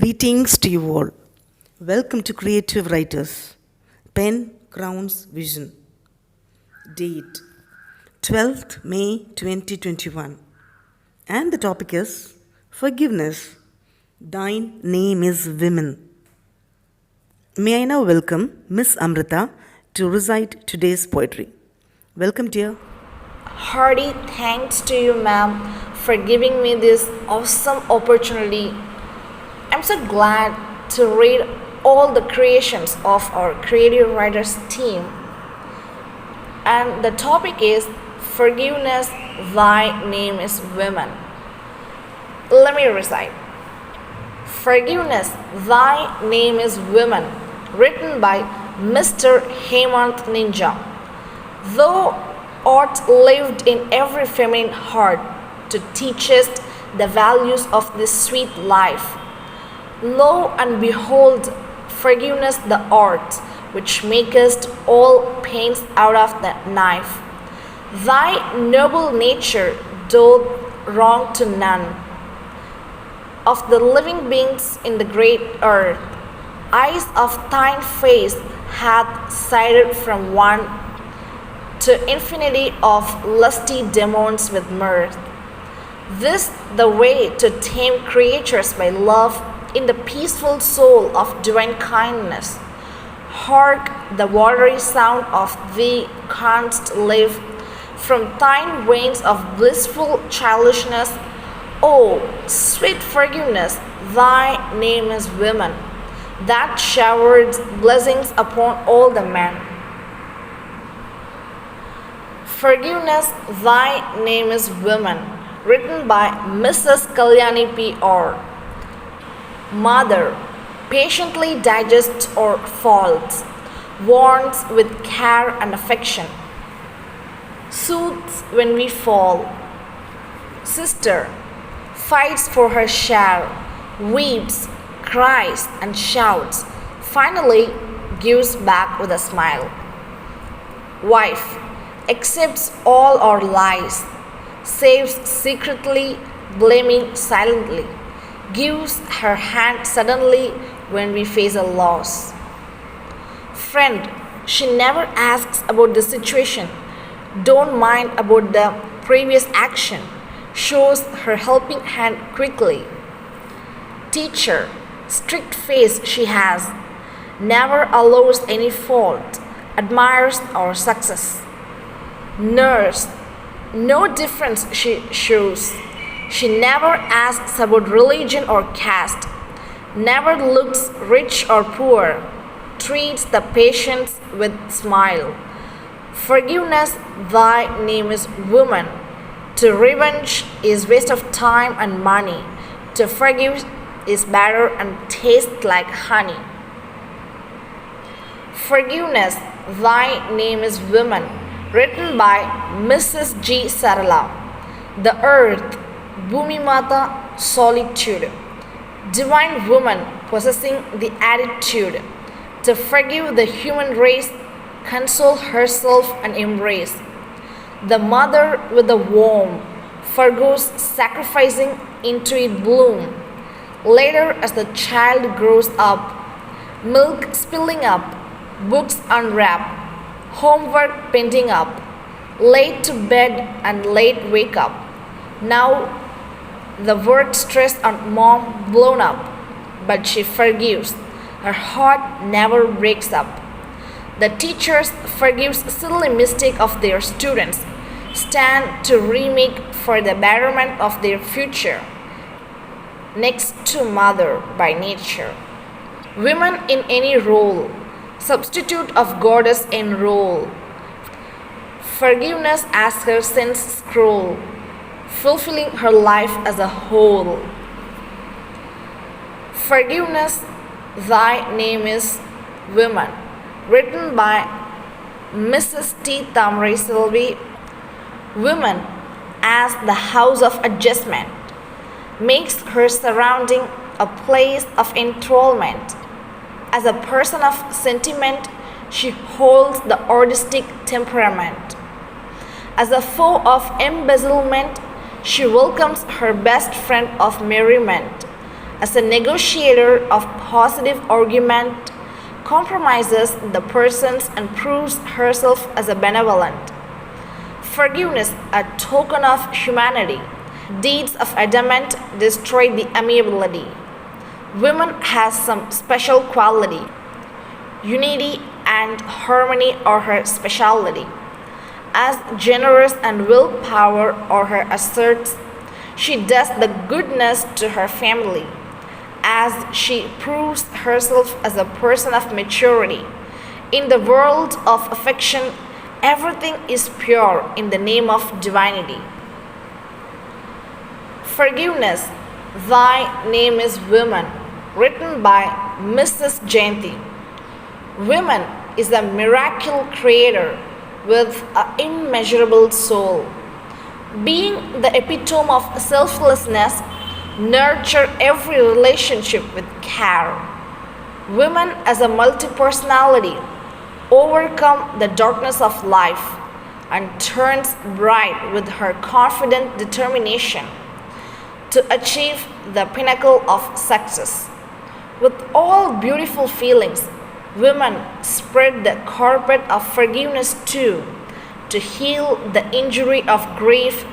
Greetings to you all. Welcome to Creative Writers. Pen Crowns Vision. Date 12th May 2021. And the topic is Forgiveness. Thine name is Women. May I now welcome Miss Amritha to recite today's poetry. Welcome, dear. Hearty thanks to you, ma'am, for giving me this awesome opportunity. I'm so glad to read all the creations of our creative writers team. And the topic is Forgiveness, Thy Name is Women. Let me recite. Forgiveness, Thy Name is Women, written by Mr. Hemant Ninja. Thou art lived in every feminine heart to teach us the values of this sweet life. Lo and behold, forgiveness the art which makest all pains out of the knife. Thy noble nature doth wrong to none. Of the living beings in the great earth, eyes of thine face hath sighted from one to infinity of lusty demons with mirth. This the way to tame creatures by love in the peaceful soul of divine kindness. Hark, the watery sound of thee canst live from thine veins of blissful childishness. O sweet forgiveness, thy name is women, that showered blessings upon all the men. Forgiveness, thy name is women, written by Mrs. Kalyani P.R. Mother, patiently digests our faults, warns with care and affection, soothes when we fall. Sister, fights for her share, weeps, cries, and shouts, finally gives back with a smile. Wife, accepts all our lies, saves secretly, blaming silently, gives her hand suddenly when we face a loss. Friend, she never asks about the situation, don't mind about the previous action, shows her helping hand quickly. Teacher, strict face she has, never allows any fault, admires our success. Nurse, no difference she shows. She never asks about religion or caste, never looks rich or poor, treats the patients with smile. Forgiveness, thy name is woman. To revenge is waste of time and money. To forgive is better and tastes like honey. Forgiveness, thy name is woman, written by Mrs. G. Sarala. The earth, Bhumi Mata, solitude. Divine woman possessing the attitude to forgive the human race, console herself and embrace. The mother with the womb forgoes sacrificing into it bloom. Later, as the child grows up, milk spilling up, books unwrap, homework pending up, late to bed and late wake up. Now the work stress on mom blown up, but she forgives. Her heart never breaks up. The teachers forgives silly mistake of their students, stand to remake for the betterment of their future. Next to mother by nature. Women in any role, substitute of goddess enroll. Forgiveness as her sins scroll, fulfilling her life as a whole. Forgiveness, thy name is woman, written by Mrs. T. Tamre Sylvie. Women as the house of adjustment, makes her surrounding a place of enthrallment. As a person of sentiment, she holds the artistic temperament. As a foe of embezzlement, she welcomes her best friend of merriment. as a negotiator of positive argument, compromises the persons and proves herself as a benevolent. Forgiveness, a token of humanity. Deeds of adamant destroy the amiability. Women has some special quality. Unity and harmony are her specialty. As generous and willpower are her asserts, she does the goodness to her family. As she proves herself as a person of maturity. In the world of affection, everything is pure in the name of divinity. Forgiveness, Thy Name is Woman, written by Mrs. Jayanti. Woman is a miracle creator with an immeasurable soul. Being the epitome of selflessness, nurture every relationship with care. Women as a multi-personality overcome the darkness of life and turns bright with her confident determination to achieve the pinnacle of success. With all beautiful feelings, women spread the carpet of forgiveness too, to heal the injury of grief,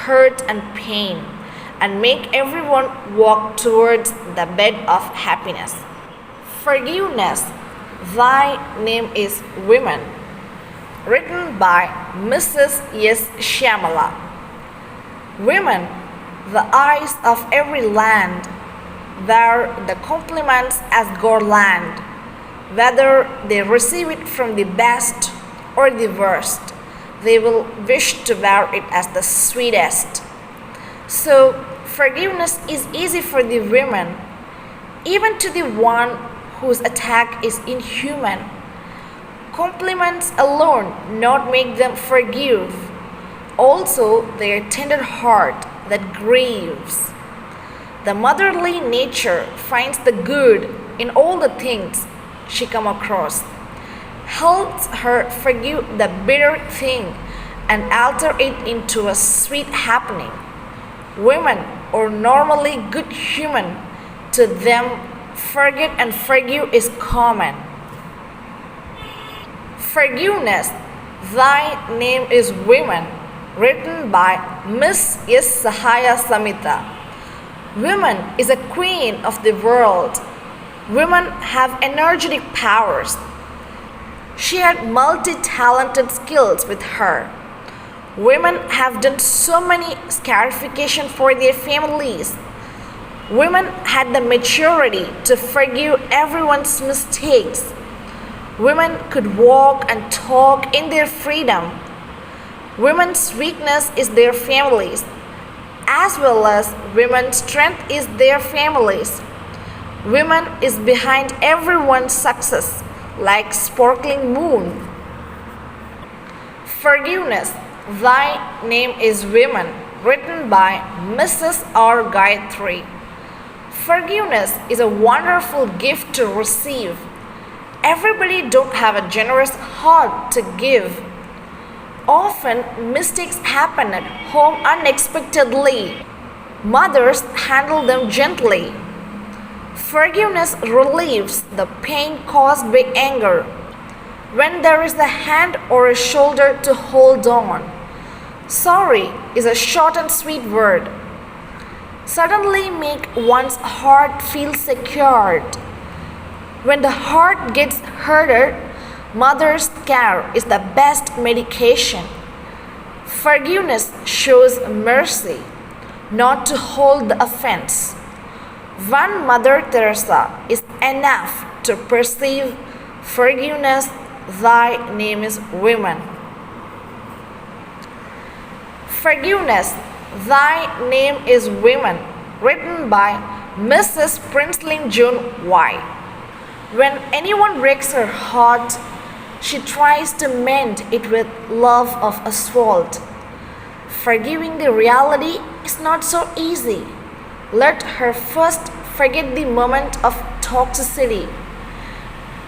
hurt, and pain, and make everyone walk towards the bed of happiness. Forgiveness, Thy Name is Women, written by Mrs. S. Shyamala. Women, the eyes of every land, wear the compliments as garland, whether they receive it from the best or the worst, they will wish to wear it as the sweetest. So, forgiveness is easy for the women, even to the one whose attack is inhuman. Compliments alone not make them forgive, also their tender heart that grieves. The motherly nature finds the good in all the things she come across, helps her forgive the bitter thing and alter it into a sweet happening. Women are normally good human. To them, forget and forgive is common. Forgiveness, Thy Name is Women, written by Miss S. Sahaya Samita. Women is a queen of the world. Women have energetic powers. She had multi-talented skills with her. Women have done so many scarification for their families. Women had the maturity to forgive everyone's mistakes. Women could walk and talk in their freedom. Women's weakness is their families, as well as women's strength is their families. Women is behind everyone's success, like sparkling moon. Forgiveness, Thy Name is Women, written by Mrs. R. Gayatri. Forgiveness is a wonderful gift to receive. Everybody don't have a generous heart to give. Often mistakes happen at home unexpectedly. Mothers handle them gently. Forgiveness relieves the pain caused by anger. When there is a hand or a shoulder to hold on. Sorry is a short and sweet word. Suddenly make one's heart feel secured. When the heart gets hurted, mother's care is the best medication. Forgiveness shows mercy, not to hold the offense. One Mother Teresa is enough to perceive forgiveness. Thy Name is Women. Forgiveness, Thy Name is Women, written by Mrs. Princeling June Y. When anyone breaks her heart, she tries to mend it with love of asphalt. Forgiving the reality is not so easy. Let her first forget the moment of toxicity.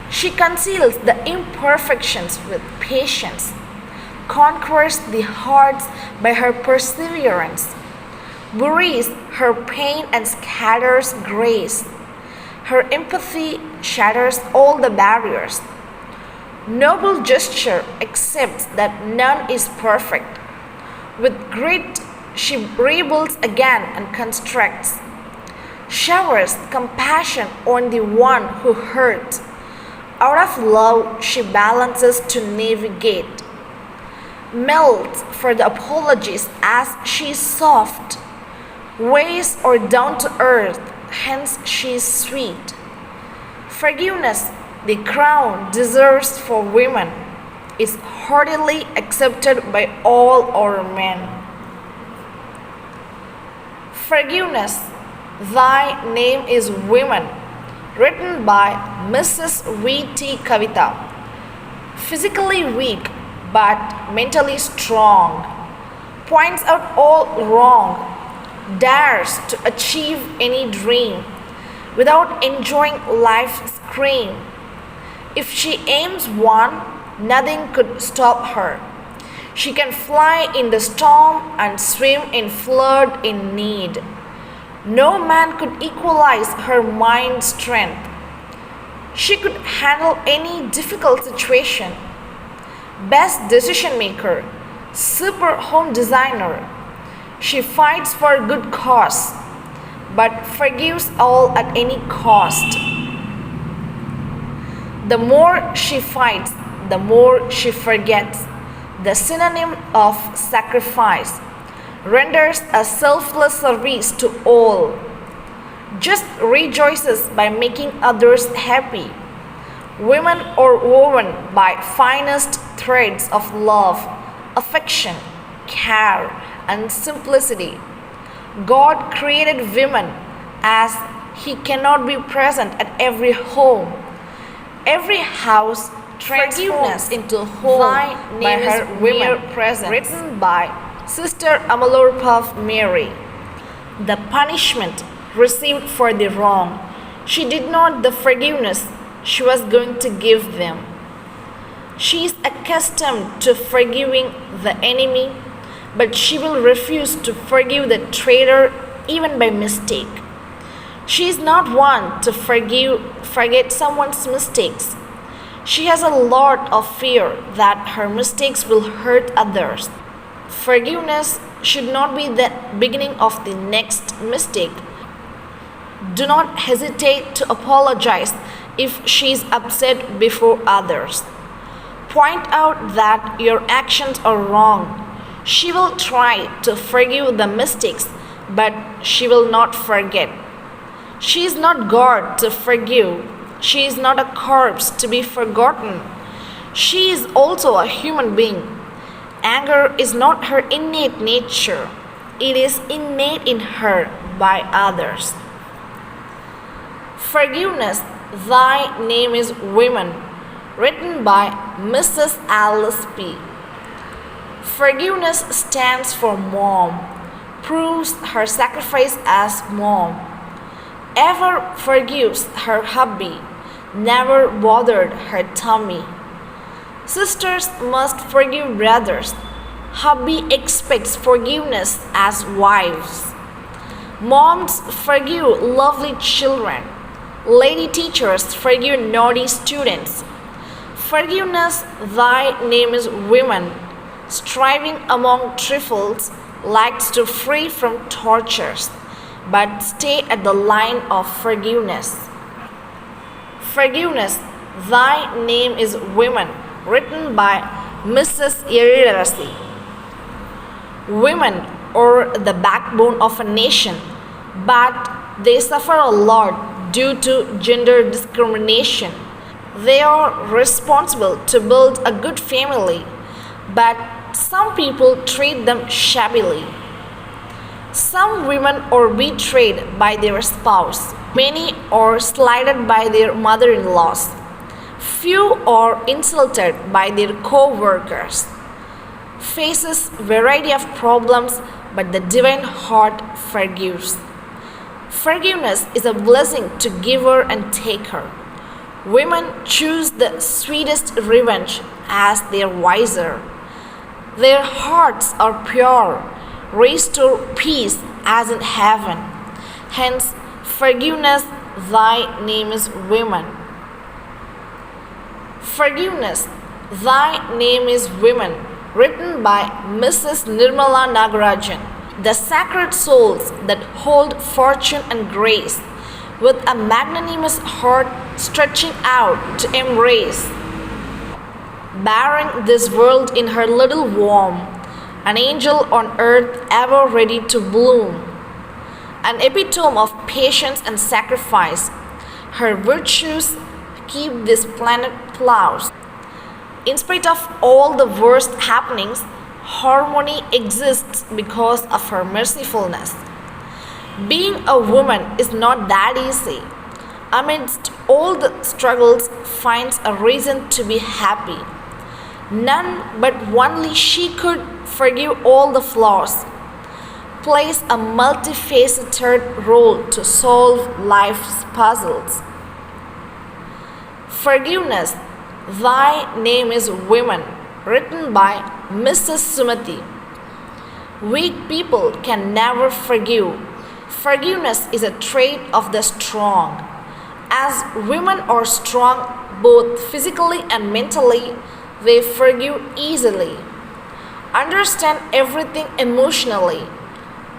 She conceals the imperfections with patience, conquers the hearts by her perseverance, buries her pain and scatters grace. Her empathy shatters all the barriers. Noble gesture accepts that none is perfect. With grit, she rebuilds again and constructs. Showers compassion on the one who hurt. Out of love, she balances to navigate. Melts for the apologies as she is soft. Weighs or down to earth, hence she is sweet. Forgiveness, the crown deserves for women, is heartily accepted by all our men. Forgiveness, thy name is women, written by Mrs. V.T. Kavita. Physically weak but mentally strong, points out all wrong, dares to achieve any dream without enjoying life's cream. If she aims one, nothing could stop her. She can fly in the storm and swim in flood in need. No man could equalize her mind strength. She could handle any difficult situation. Best decision maker, super home designer. She fights for a good cause, but forgives all at any cost. The more she fights, the more she forgets. The synonym of sacrifice renders a selfless service to all. Just rejoices by making others happy. Women are woven by finest threads of love, affection, care, and simplicity. God created women as He cannot be present at every home. Every house transforms into home by her mere presence. Written by Sister Amalurpav Mary. The punishment received for the wrong, she did not the forgiveness she was going to give them. She is accustomed to forgiving the enemy, but she will refuse to forgive the traitor even by mistake. She is not one to forget someone's mistakes. She has a lot of fear that her mistakes will hurt others. Forgiveness should not be the beginning of the next mistake. Do not hesitate to apologize if she is upset before others. Point out that your actions are wrong. She will try to forgive the mistakes, but she will not forget. She is not God to forgive. She is not a corpse to be forgotten. She is also a human being. Anger is not her innate nature. It is innate in her by others. Forgiveness, thy name is women, written by Mrs. Alice P. Forgiveness stands for mom, proves her sacrifice as mom. Ever forgives her hubby, never bothered her tummy. Sisters must forgive brothers. Hubby expects forgiveness as wives. Moms forgive lovely children. Lady teachers forgive naughty students. Forgiveness, thy name is women, striving among trifles, likes to free from tortures, but stay at the line of forgiveness. Forgiveness, thy name is women, written by Mrs. Yerirarasi. Women are the backbone of a nation, but they suffer a lot due to gender discrimination. They are responsible to build a good family, but some people treat them shabbily. Some women are betrayed by their spouse. Many are slighted by their mother-in-laws. Few are insulted by their co-workers. Faces variety of problems, but the divine heart forgives. Forgiveness is a blessing to giver and taker. Women choose the sweetest revenge as they are wiser. Their hearts are pure. restore peace as in heaven. Hence, forgiveness, thy name is women. Forgiveness, thy name is women, written by Mrs. Nirmala Nagarajan. The sacred souls that hold fortune and grace, with a magnanimous heart stretching out to embrace. Bearing this world in her little womb, an angel on earth ever ready to bloom, an epitome of patience and sacrifice. Her virtues keep this planet plows. In spite of all the worst happenings, harmony exists because of her mercifulness. Being a woman is not that easy. Amidst all the struggles, finds a reason to be happy. None but only she could forgive all the flaws, plays a multifaceted role to solve life's puzzles. Forgiveness, thy name is women, written by Mrs. Sumati. Weak people can never forgive. Forgiveness is a trait of the strong. As women are strong both physically and mentally, they forgive easily, understand everything emotionally.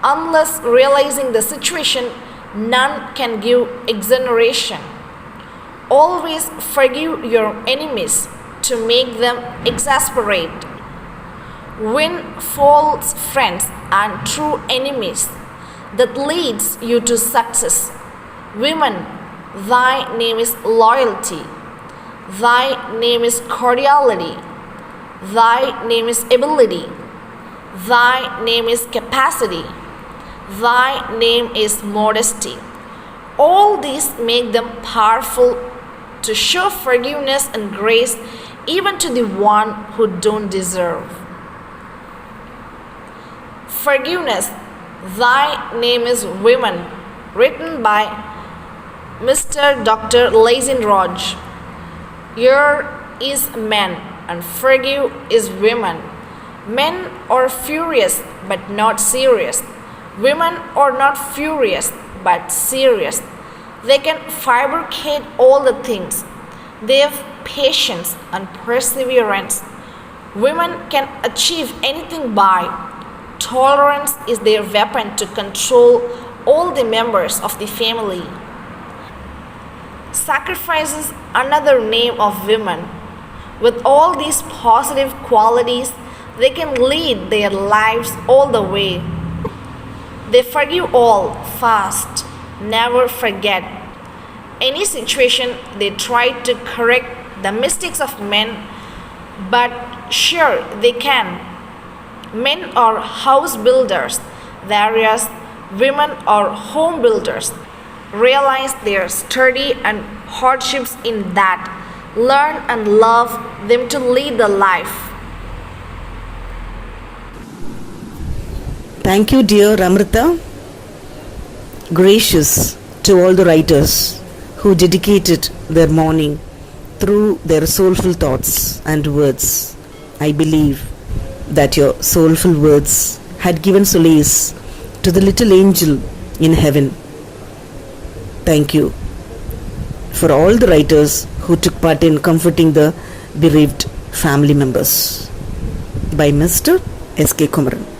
Unless realizing the situation, none can give exoneration. Always forgive your enemies to make them exasperate. Win false friends and true enemies. That leads you to success. Women, thy name is loyalty. Thy name is cordiality. Thy name is ability. Thy name is capacity. Thy name is modesty. All these make them powerful to show forgiveness and grace even to the one who don't deserve. Forgiveness, thy name is women, written by Mr. Dr. Lazin Raj. Here is men and forgive is women. Men are furious but not serious. Women are not furious but serious. They can fabricate all the things. They have patience and perseverance. Women can achieve anything by tolerance is their weapon to control all the members of the family. Sacrifice is another name of women. With all these positive qualities, they can lead their lives all the way. They forgive all fast, never forget. Any situation they try to correct the mistakes of men, but sure they can. Men are house builders, whereas women are home builders. Realize their study and hardships in that. Learn and love them to lead the life. Thank you, dear Amritha. Gracious to all the writers who dedicated their morning through their soulful thoughts and words. I believe that your soulful words had given solace to the little angel in heaven. Thank you for all the writers who took part in comforting the bereaved family members. By Mr. S.K. Kumaran.